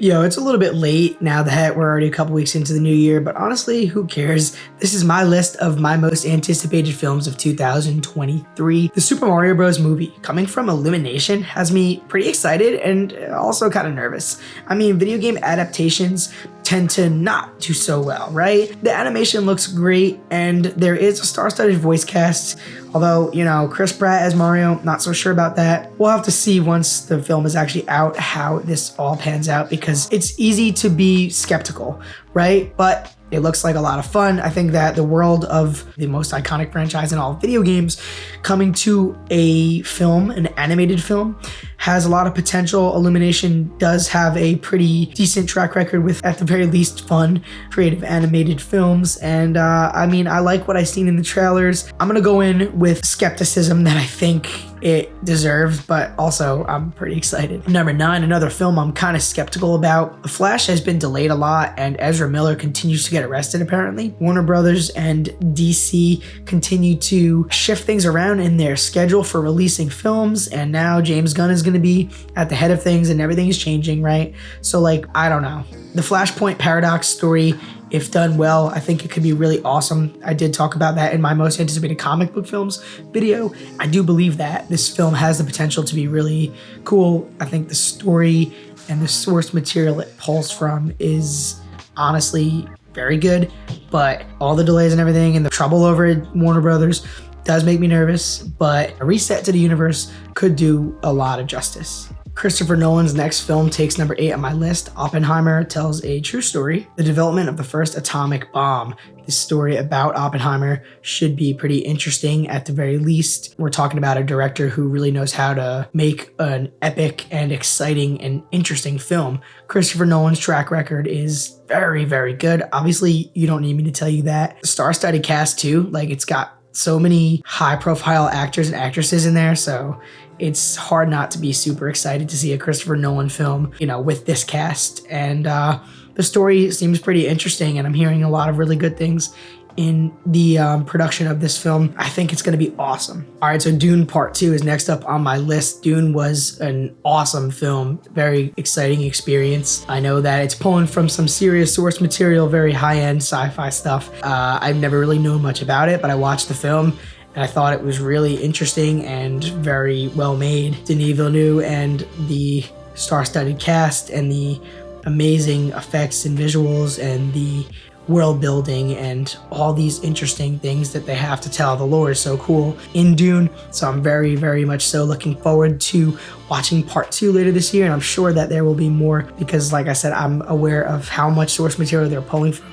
Yo, it's a little bit late now that we're already a couple weeks into the new year, but honestly, who cares? This is my list of my most anticipated films of 2023. The Super Mario Bros. Movie, coming from Illumination, has me pretty excited and also kind of nervous. I mean, video game adaptations tend to not do so well, right? The animation looks great, and there is a star-studded voice cast, although, you know, Chris Pratt as Mario, not so sure about that. We'll have to see once the film is actually out how this all pans out, because it's easy to be skeptical, right? But it looks like a lot of fun. I think that the world of the most iconic franchise in all video games coming to a film, an animated film, has a lot of potential. Illumination does have a pretty decent track record with, at the very least, fun, creative animated films. And I mean, I like what I've seen in the trailers. I'm gonna go in with skepticism that I think it deserves, but also I'm pretty excited. Number 9, another film I'm kind of skeptical about. The Flash has been delayed a lot, and Ezra Miller continues to get arrested apparently. Warner Brothers and DC continue to shift things around in their schedule for releasing films, and now James Gunn is going to be at the head of things, and everything is changing, right? So like, I don't know. The Flashpoint Paradox story, if done well, I think it could be really awesome. I did talk about that in my most anticipated comic book films video. I do believe that this film has the potential to be really cool. I think the story and the source material it pulls from is honestly very good, but all the delays and everything and the trouble over at Warner Brothers does make me nervous, but a reset to the universe could do a lot of justice. Christopher Nolan's next film takes number 8 on my list. Oppenheimer tells a true story, the development of the first atomic bomb. This story about Oppenheimer should be pretty interesting at the very least. We're talking about a director who really knows how to make an epic and exciting and interesting film. Christopher Nolan's track record is very, very good. Obviously, you don't need me to tell you that. Star-studded cast too, like it's got so many high-profile actors and actresses in there, so it's hard not to be super excited to see a Christopher Nolan film, you know, with this cast. And the story seems pretty interesting, and I'm hearing a lot of really good things in the production of this film. I think it's going to be awesome. All right, so Dune Part 2 is next up on my list. Dune was an awesome film, very exciting experience. I know that it's pulling from some serious source material, very high-end sci-fi stuff. I've never really known much about it, but I watched the film and I thought it was really interesting and very well made. Denis Villeneuve and the star-studded cast and the amazing effects and visuals and the world building and all these interesting things that they have to tell. The lore is so cool in Dune, so I'm very, very much so looking forward to watching Part 2 later this year, and I'm sure that there will be more because, like I said, I'm aware of how much source material they're pulling from.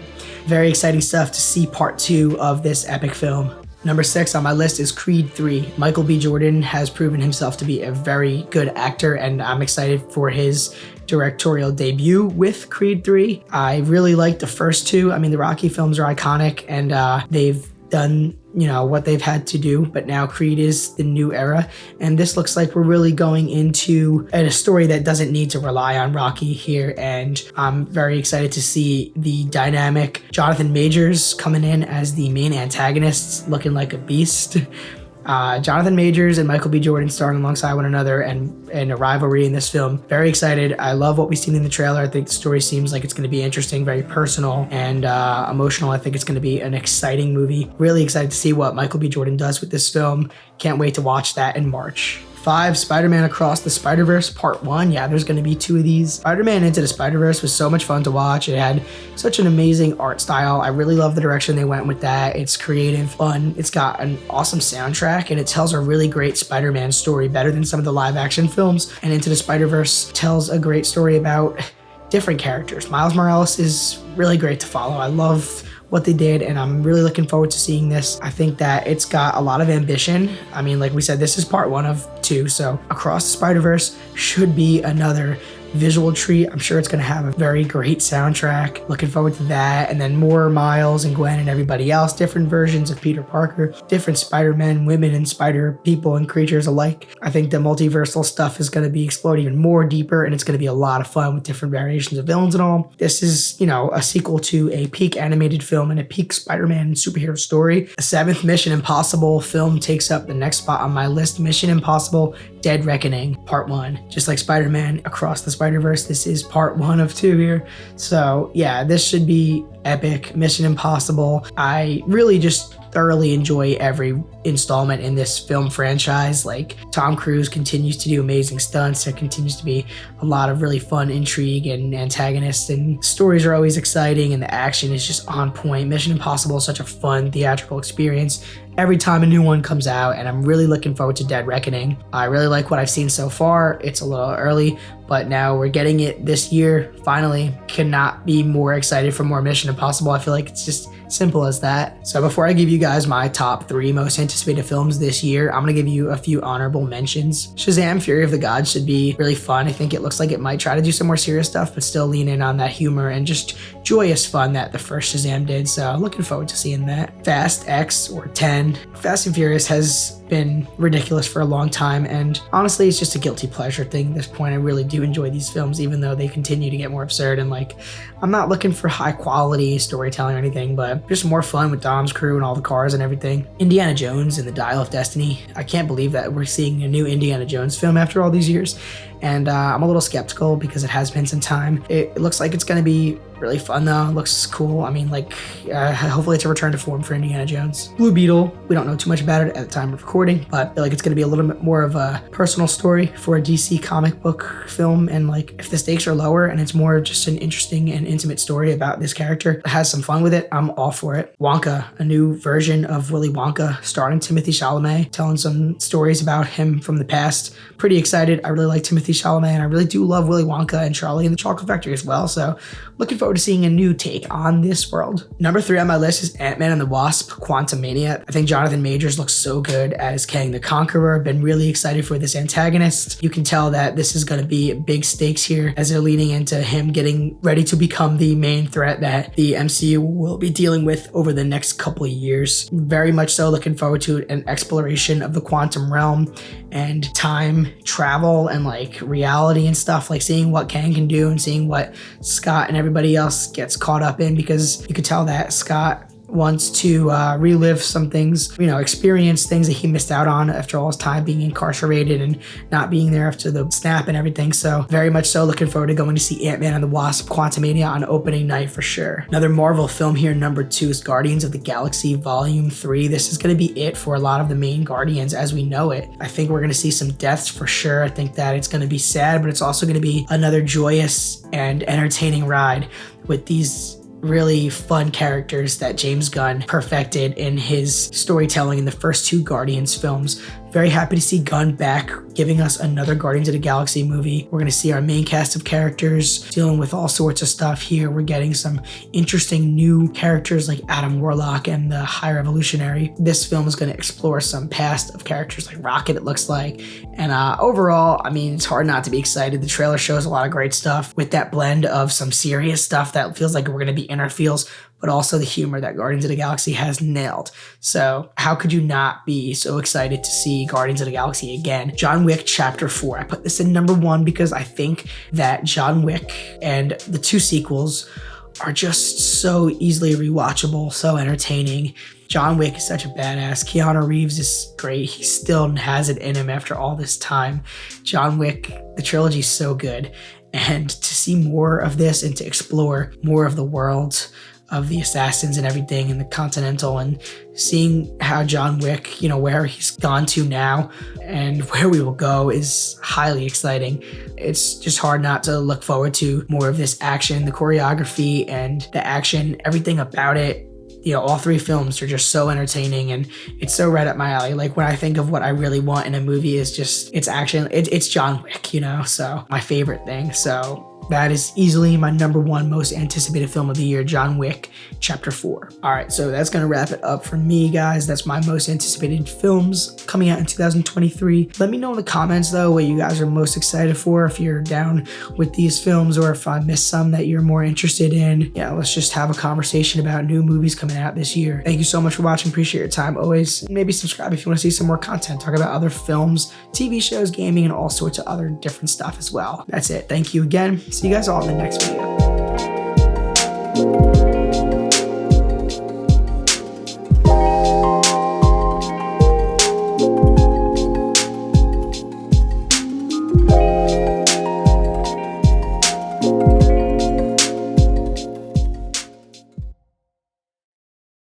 Very exciting stuff to see Part 2 of this epic film. Number 6 on my list is Creed 3. Michael B. Jordan has proven himself to be a very good actor, and I'm excited for his directorial debut with Creed 3. I really like the first two. I mean, the Rocky films are iconic, and they've done, you know, what they've had to do, but now Creed is the new era, and this looks like we're really going into a story that doesn't need to rely on Rocky here, and I'm very excited to see the dynamic Jonathan Majors coming in as the main antagonists, looking like a beast. Jonathan Majors and Michael B. Jordan starring alongside one another and a rivalry in this film. Very excited. I love what we've seen in the trailer. I think the story seems like it's going to be interesting, very personal and emotional. I think it's going to be an exciting movie. Really excited to see what Michael B. Jordan does with this film. Can't wait to watch that in March. 5, Spider-Man Across the Spider-Verse Part 1. Yeah, there's going to be 2 of these. Spider-Man Into the Spider-Verse was so much fun to watch. It had such an amazing art style. I really love the direction they went with that. It's creative, fun. It's got an awesome soundtrack, and it tells a really great Spider-Man story, better than some of the live-action films. And Into the Spider-Verse tells a great story about different characters. Miles Morales is really great to follow. I love what they did, and I'm really looking forward to seeing this. I think that it's got a lot of ambition. I mean, like we said, this is part 1 of 2, so Across the Spider-Verse should be another visual treat. I'm sure it's going to have a very great soundtrack. Looking forward to that. And then more Miles and Gwen and everybody else, different versions of Peter Parker, different Spider-Men, women, and Spider people and creatures alike. I think the multiversal stuff is going to be explored even more deeper, and it's going to be a lot of fun with different variations of villains and all. This is, you know, a sequel to a peak animated film and a peak Spider-Man superhero story. The 7th Mission Impossible film takes up the next spot on my list. Mission Impossible Dead Reckoning Part 1. Just like Spider-Man Across the Spider-Verse. This is part 1 of 2 here. So yeah, this should be epic. Mission Impossible. I really just thoroughly enjoy every installment in this film franchise. Like, Tom Cruise continues to do amazing stunts. There continues to be a lot of really fun intrigue and antagonists, and stories are always exciting, and the action is just on point. Mission Impossible is such a fun theatrical experience every time a new one comes out, and I'm really looking forward to Dead Reckoning. I really like what I've seen so far. It's a little early, but now we're getting it this year, finally. Cannot be more excited for more Mission Impossible. I feel like it's just simple as that. So before I give you guys my top 3 most anticipated films this year, I'm gonna give you a few honorable mentions. Shazam! Fury of the Gods should be really fun. I think it looks like it might try to do some more serious stuff, but still lean in on that humor and just joyous fun that the first Shazam did. So looking forward to seeing that. Fast X or 10. Fast and Furious has been ridiculous for a long time, and honestly, it's just a guilty pleasure thing at this point. I really do enjoy these films, even though they continue to get more absurd, and like, I'm not looking for high quality storytelling or anything, but just more fun with Dom's crew and all the cars and everything. Indiana Jones and the Dial of Destiny. I can't believe that we're seeing a new Indiana Jones film after all these years, and I'm a little skeptical because it has been some time. It looks like it's going to be really fun though. It looks cool. I mean, like, hopefully it's a return to form for Indiana Jones. Blue Beetle, we don't know too much about it at the time of recording, but I feel like it's going to be a little bit more of a personal story for a DC comic book film, and like, if the stakes are lower and it's more just an interesting and intimate story about this character, has some fun with it, I'm all for it. Wonka, a new version of Willy Wonka starring Timothée Chalamet, telling some stories about him from the past. Pretty excited. I really like Timothée Chalamet, and I really do love Willy Wonka and Charlie and the Chocolate Factory as well, so looking forward to seeing a new take on this world. Number 3 on my list is Ant-Man and the Wasp: Quantumania. I think Jonathan Majors looks so good as Kang the Conqueror. Been really excited for this antagonist. You can tell that this is going to be big stakes here, as they're leaning into him getting ready to become the main threat that the MCU will be dealing with over the next couple of years. Very much so looking forward to an exploration of the quantum realm and time travel and like reality and stuff, like seeing what Kang can do and seeing what Scott and everybody else gets caught up in, because you could tell that Scott wants to relive some things, experience things that he missed out on after all his time being incarcerated and not being there after the snap and everything. So very much so looking forward to going to see Ant-Man and the Wasp: Quantumania on opening night for sure. Another Marvel film here, number 2, is Guardians of the Galaxy Volume 3. This is going to be it for a lot of the main Guardians as we know it. I think we're going to see some deaths for sure. I think that it's going to be sad, but it's also going to be another joyous and entertaining ride with these really fun characters that James Gunn perfected in his storytelling in the first 2 Guardians films. Very happy to see Gunn back, giving us another Guardians of the Galaxy movie. We're going to see our main cast of characters dealing with all sorts of stuff here. We're getting some interesting new characters like Adam Warlock and the High Revolutionary. This film is going to explore some past of characters like Rocket, it looks like. And overall, I mean, it's hard not to be excited. The trailer shows a lot of great stuff with that blend of some serious stuff that feels like we're going to be in our feels, but also the humor that Guardians of the Galaxy has nailed. So how could you not be so excited to see Guardians of the Galaxy again? John Wick Chapter 4. I put this in number 1 because I think that John Wick and the 2 sequels are just so easily rewatchable, so entertaining. John Wick is such a badass. Keanu Reeves is great. He still has it in him after all this time. John Wick, the trilogy is so good. And to see more of this and to explore more of the world of the assassins and everything and the Continental, and seeing how John Wick, where he's gone to now and where we will go, is highly exciting. It's just hard not to look forward to more of this action, the choreography and the action, everything about it. All 3 films are just so entertaining, and it's so right up my alley. Like, when I think of what I really want in a movie is just, it's action. It's John Wick, so my favorite thing. So that is easily my number 1 most anticipated film of the year, John Wick Chapter 4. All right, so that's going to wrap it up for me, guys. That's my most anticipated films coming out in 2023. Let me know in the comments, though, what you guys are most excited for, if you're down with these films, or if I missed some that you're more interested in. Yeah, let's just have a conversation about new movies coming out this year. Thank you so much for watching. Appreciate your time always. Maybe subscribe if you want to see some more content. Talk about other films, TV shows, gaming, and all sorts of other different stuff as well. That's it. Thank you again. See you guys all in the next video.